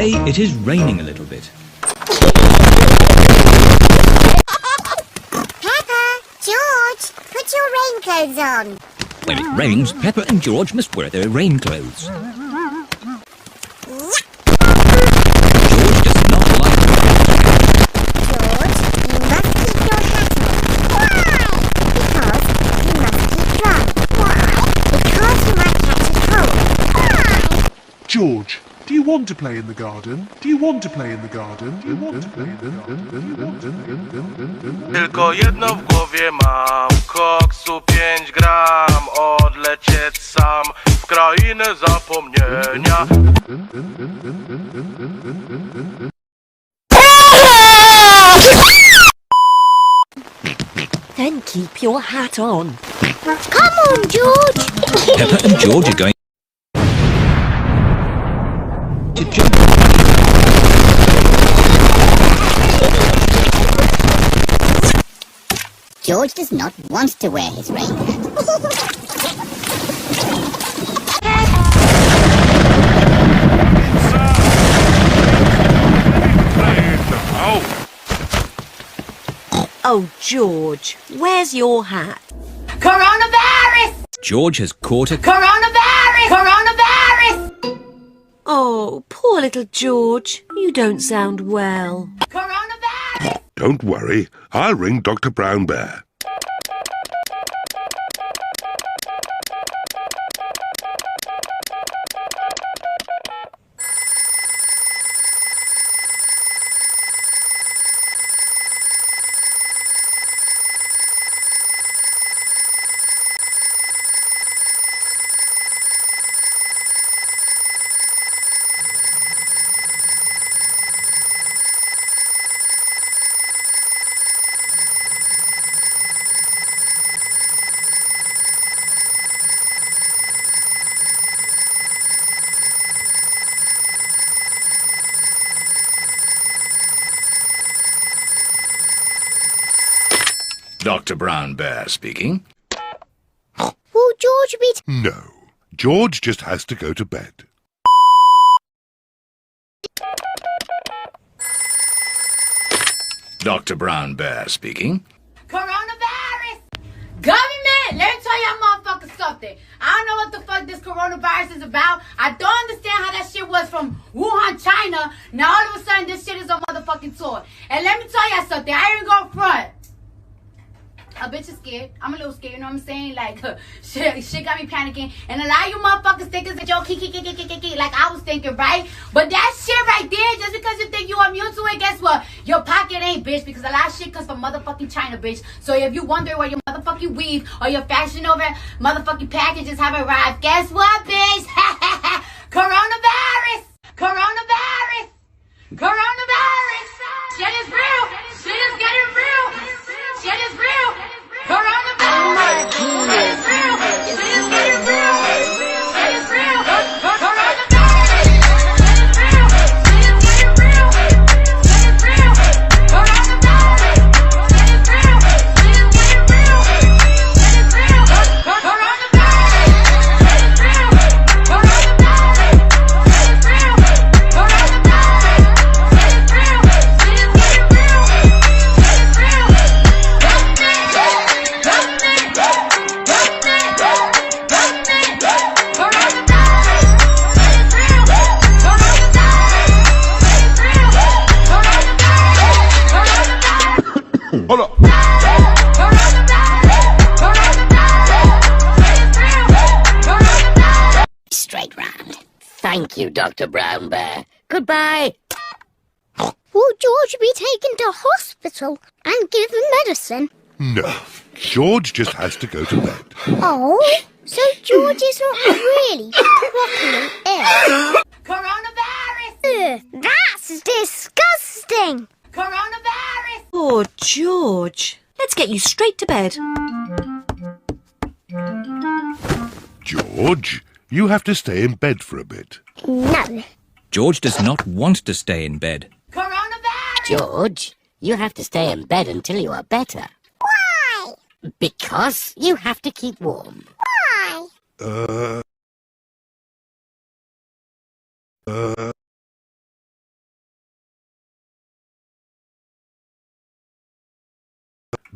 Today it is raining a little bit. Peppa, George, put your raincoats on. When it rains, Peppa and George must wear their rain clothes. George does not like it. George, you must keep your hat on. Why? Because you must keep dry. Why? Because you might catch a cold. Why? George, do you want to play in the garden? Do you want to play in the garden? Do you want to play in the garden? Tylko jedno w głowie mam, koksu 5 gram, odlecieć sam w krainę zapomnienia. Then keep your hat on. Come on, George. Peppa and George are going to jump. George does not want to wear his rain hat. Oh, George, where's your hat? Coronavirus! George has caught a... Coronavirus! Coronavirus! Oh, poor little George. You don't sound well. Coronavirus! Don't worry, I'll ring Dr. Brown Bear. Dr. Brown Bear speaking. Will George be... No, George just has to go to bed. Dr. Brown Bear speaking. Coronavirus! Government! Let me tell y'all motherfuckers something. I don't know what the fuck this coronavirus is about. I don't understand how that shit was from Wuhan, China. Now all of a sudden this shit is on motherfucking tour. And let me tell y'all something. I ain't gonna front. A bitch is scared. I'm a little scared, you know what I'm saying? Like, shit got me panicking. And a lot of you motherfuckers think it's a joke, like I was thinking, right? But that shit right there, just because you think you immune to it, guess what? Your pocket ain't, bitch, because a lot of shit comes from motherfucking China, bitch. So if you wonder where your motherfucking weave or your fashion over motherfucking packages have arrived, guess what, bitch? Coronavirus! Coronavirus! Coronavirus! Shit is real! Shit is getting real! Shit is real! Coronavirus! Shit is real! Shit is getting real! Shit is real! Coronavirus! Shit is real! Shit is getting real! Shit is real! Coronavirus! Shit is real! Shit is getting real! Shit is real! Coronavirus! Shit is real! Coronavirus! Shit is real! Coronavirus! Shit is real! Shit is getting real! Shit is real! Hold up. Straight round. Thank you, Dr. Brown Bear. Goodbye. Will George be taken to hospital and given medicine? No, George just has to go to bed. Oh, so George is not really properly ill. Coronavirus! Ugh, that's disgusting. Coronavirus! Poor George. Let's get you straight to bed. George, you have to stay in bed for a bit. No. George does not want to stay in bed. Coronavirus! George, you have to stay in bed until you are better. Why? Because you have to keep warm. Why?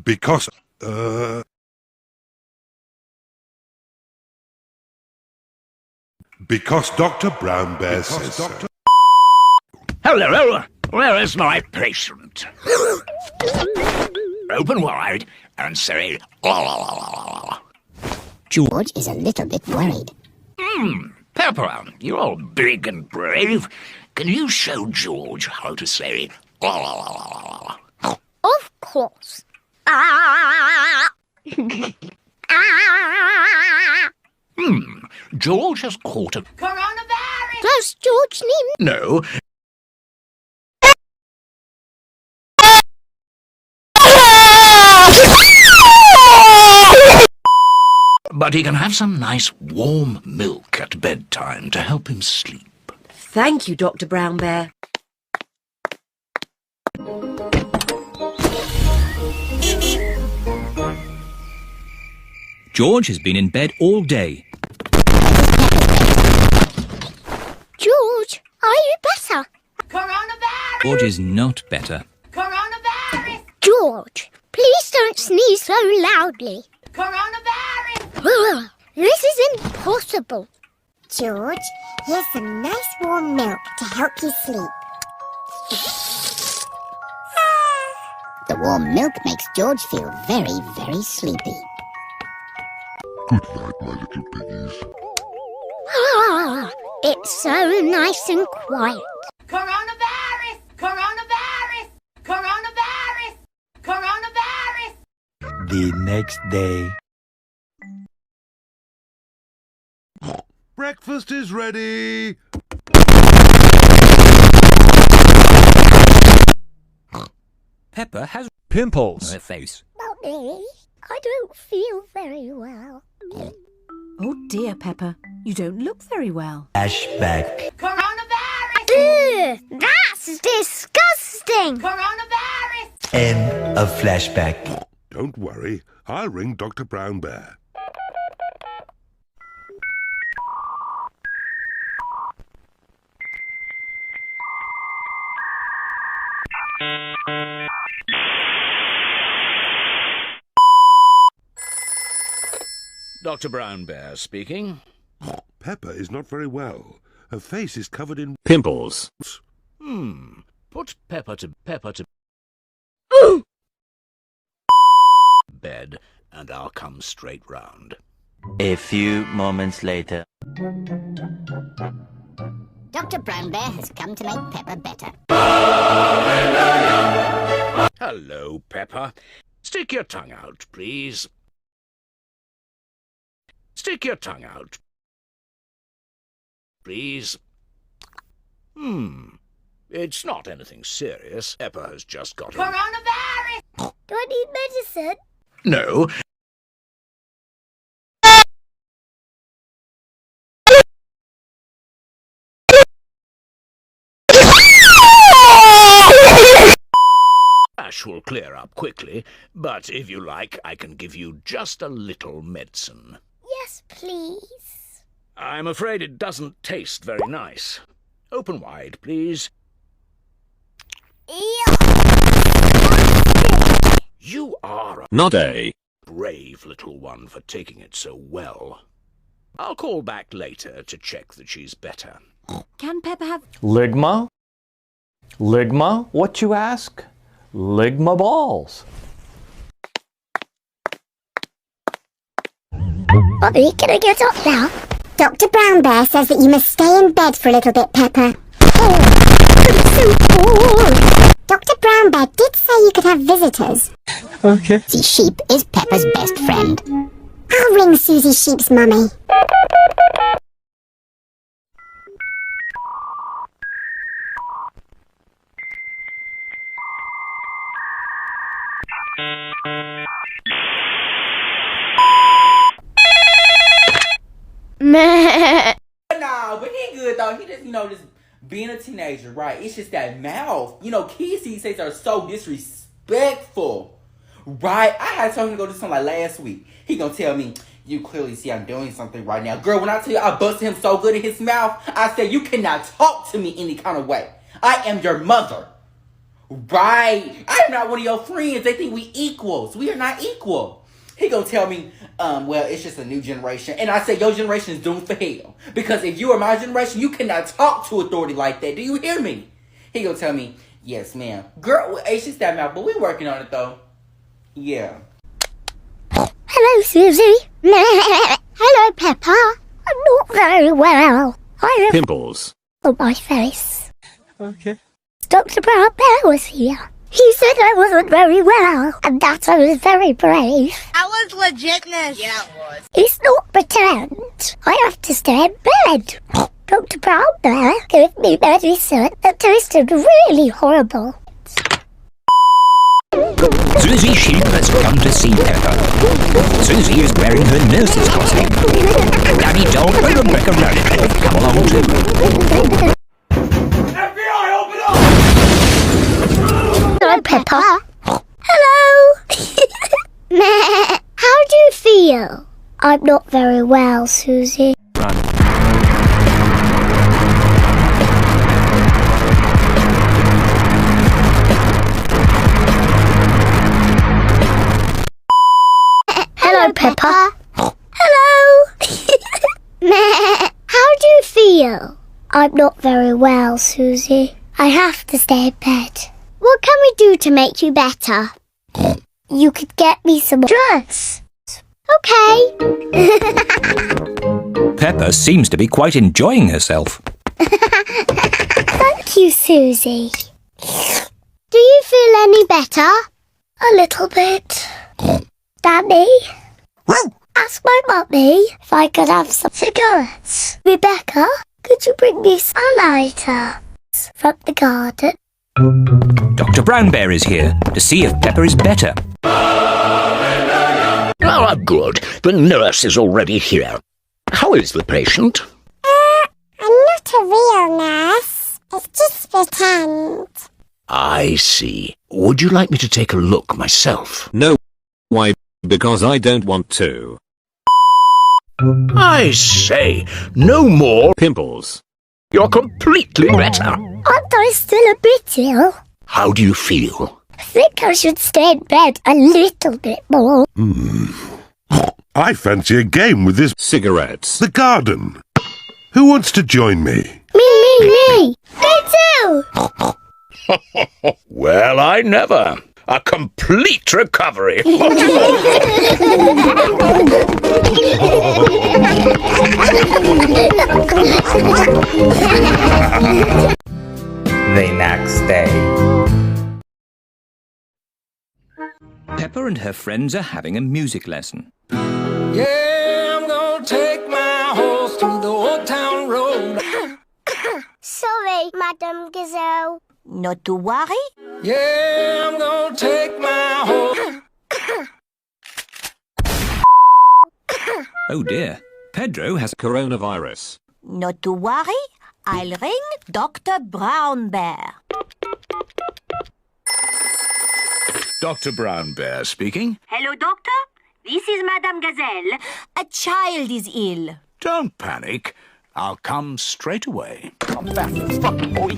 Because, because Dr. Brown Bear says so. Hello, where is my patient? Open wide and say, George is a little bit worried. Peppa, you're all big and brave. Can you show George how to say, Of course. George has caught a... Coronavirus! Does George need... No. But he can have some nice warm milk at bedtime to help him sleep. Thank you, Dr. Brown Bear. George has been in bed all day. George, are you better? Coronavirus! George is not better. Coronavirus! George, please don't sneeze so loudly. Coronavirus! This is impossible. George, here's some nice warm milk to help you sleep. The warm milk makes George feel very, very sleepy. Good night, my little piggies. It's so nice and quiet. Coronavirus! Coronavirus! Coronavirus! Coronavirus! The next day. Breakfast is ready. Peppa has Pimples. her face. Mummy, I don't feel very well. Oh dear, Peppa. You don't look very well. Flashback. Coronavirus! Ugh, that's disgusting. Coronavirus! End of flashback. Don't worry, I'll ring Dr. Brown Bear. Dr. Brown Bear speaking. Peppa is not very well. Her face is covered in Pimples. Put Peppa to bed and I'll come straight round. A few moments later. Dr. Brown Bear has come to make Peppa better. Hello, Peppa. Stick your tongue out, please. Stick your tongue out. Please. It's not anything serious. Peppa has just got a... Coronavirus! Do I need medicine? No. Ash will clear up quickly, but if you like, I can give you just a little medicine. Yes, please. I'm afraid it doesn't taste very nice. Open wide, please. You are a Not a. brave little one for taking it so well. I'll call back later to check that she's better. Can Peppa have... Ligma? Ligma, what you ask? Ligma balls. Bobby, can I get up now? Dr. Brown Bear says that you must stay in bed for a little bit, Peppa. Oh, it's so cold. Dr. Brown Bear did say you could have visitors. Okay. The sheep is Peppa's best friend. I'll ring Susie Sheep's mummy. No, but he good though. He just, just being a teenager, right? It's just that mouth. Kids these days are so disrespectful, right? I had told him to go do something like last week. He gonna tell me, you clearly see I'm doing something right now. Girl, when I tell you I busted him so good in his mouth, I said, you cannot talk to me any kind of way. I am your mother. Right. I'm not one of your friends. They think we equals. We are not equal. He gonna tell me, well, it's just a new generation. And I say, your generation is doomed for hell. Because if you are my generation, you cannot talk to authority like that. Do you hear me? He gonna tell me, yes, ma'am. Girl, it's just that mouth, but we working on it, though. Yeah. Hello, Susie. Hello, Peppa. I'm not very well. I have pimples on my face. Okay. Dr. Brown Bear was here. He said I wasn't very well, and that I was very brave. That was legitness. Yeah, it was. It's not pretend. I have to stay in bed. Dr. Brown Bear gave me medicine that tasted really horrible. Susie Sheep has come to see Peppa. Susie is wearing her nurse's costume. Danny Dog and Rebecca Rabbit have come along too. FBI, open up! Hello, Peppa. Hello. How do you feel? I'm not very well, Susie. Hello, Peppa. Hello. How do you feel? I'm not very well, Susie. I have to stay in bed. What can we do to make you better? You could get me some dress. Okay. Peppa seems to be quite enjoying herself. Thank you, Susie. Do you feel any better? A little bit. Danny? Ask my mummy if I could have some cigarettes. Rebecca, could you bring me some lighter from the garden? Dr. Brown Bear is here to see if Peppa is better. Oh, good. The nurse is already here. How is the patient? I'm not a real nurse. It's just pretend. I see. Would you like me to take a look myself? No. Why? Because I don't want to. I say, no more pimples. You're completely better. Aren't I still a bit ill? How do you feel? I think I should stay in bed a little bit more. I fancy a game with this cigarettes. The garden. Who wants to join me? Me too! Well, I never. A complete recovery. The next day. Peppa and her friends are having a music lesson. Yeah, I'm gonna take my horse to the old town road. Sorry, Madame Gazelle. Not to worry. Yeah, I'm gonna take my horse. Oh dear, Pedro has coronavirus. Not to worry. I'll ring Dr. Brown Bear. Dr. Brown Bear speaking. Hello, Doctor. This is Madame Gazelle. A child is ill. Don't panic. I'll come straight away. Come back, you fucking boy.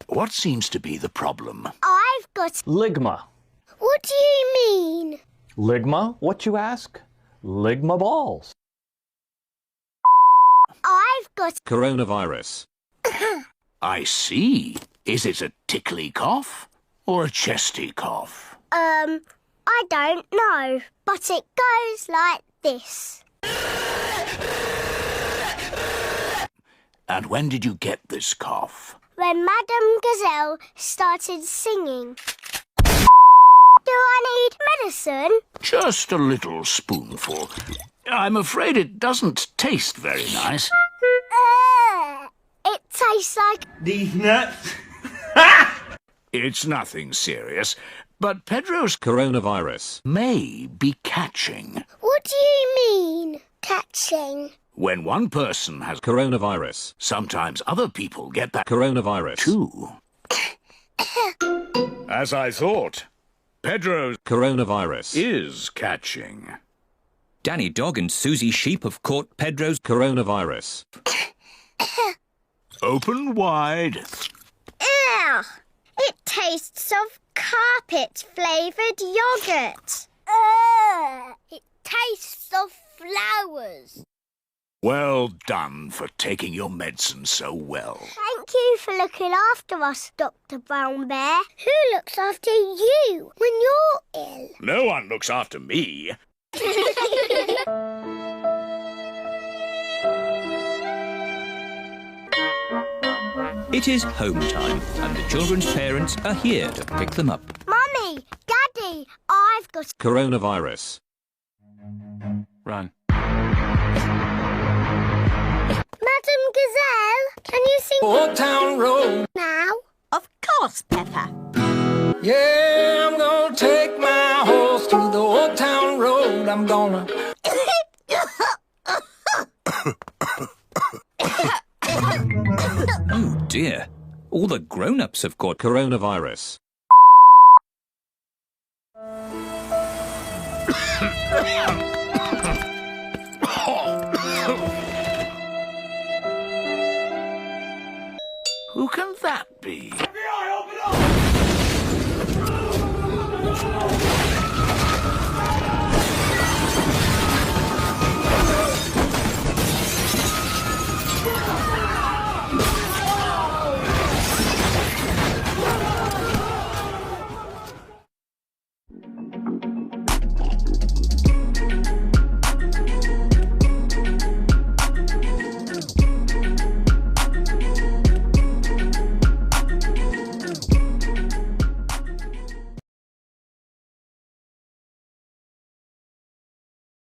What seems to be the problem? I've got... Ligma. What do you mean? Ligma? What you ask? Ligma balls. I've got... Coronavirus. I see. Is it a tickly cough or a chesty cough? I don't know. But it goes like this. And when did you get this cough? When Madame Gazelle started singing. Do I need medicine? Just a little spoonful. I'm afraid it doesn't taste very nice. It tastes like... These nuts. It's nothing serious, but Pedro's coronavirus may be catching. What do you mean, catching? When one person has coronavirus, sometimes other people get that coronavirus too. As I thought, Pedro's coronavirus is catching. Danny Dog and Susie Sheep have caught Pedro's coronavirus. Open wide. Ugh! It tastes of carpet-flavoured yoghurt. It tastes of flowers. Well done for taking your medicine so well. Thank you for looking after us, Dr. Brown Bear. Who looks after you when you're ill? No one looks after me. It is home time, and the children's parents are here to pick them up. Mummy, Daddy, I've got coronavirus. Run. Madam Gazelle, can you sing Old Town Road. now? Of course, Peppa. Yeah, I'm gonna take my horse to the Old Town Road. I'm gonna... Oh dear, all the grown-ups have got coronavirus. Who can that be? FBI, open up!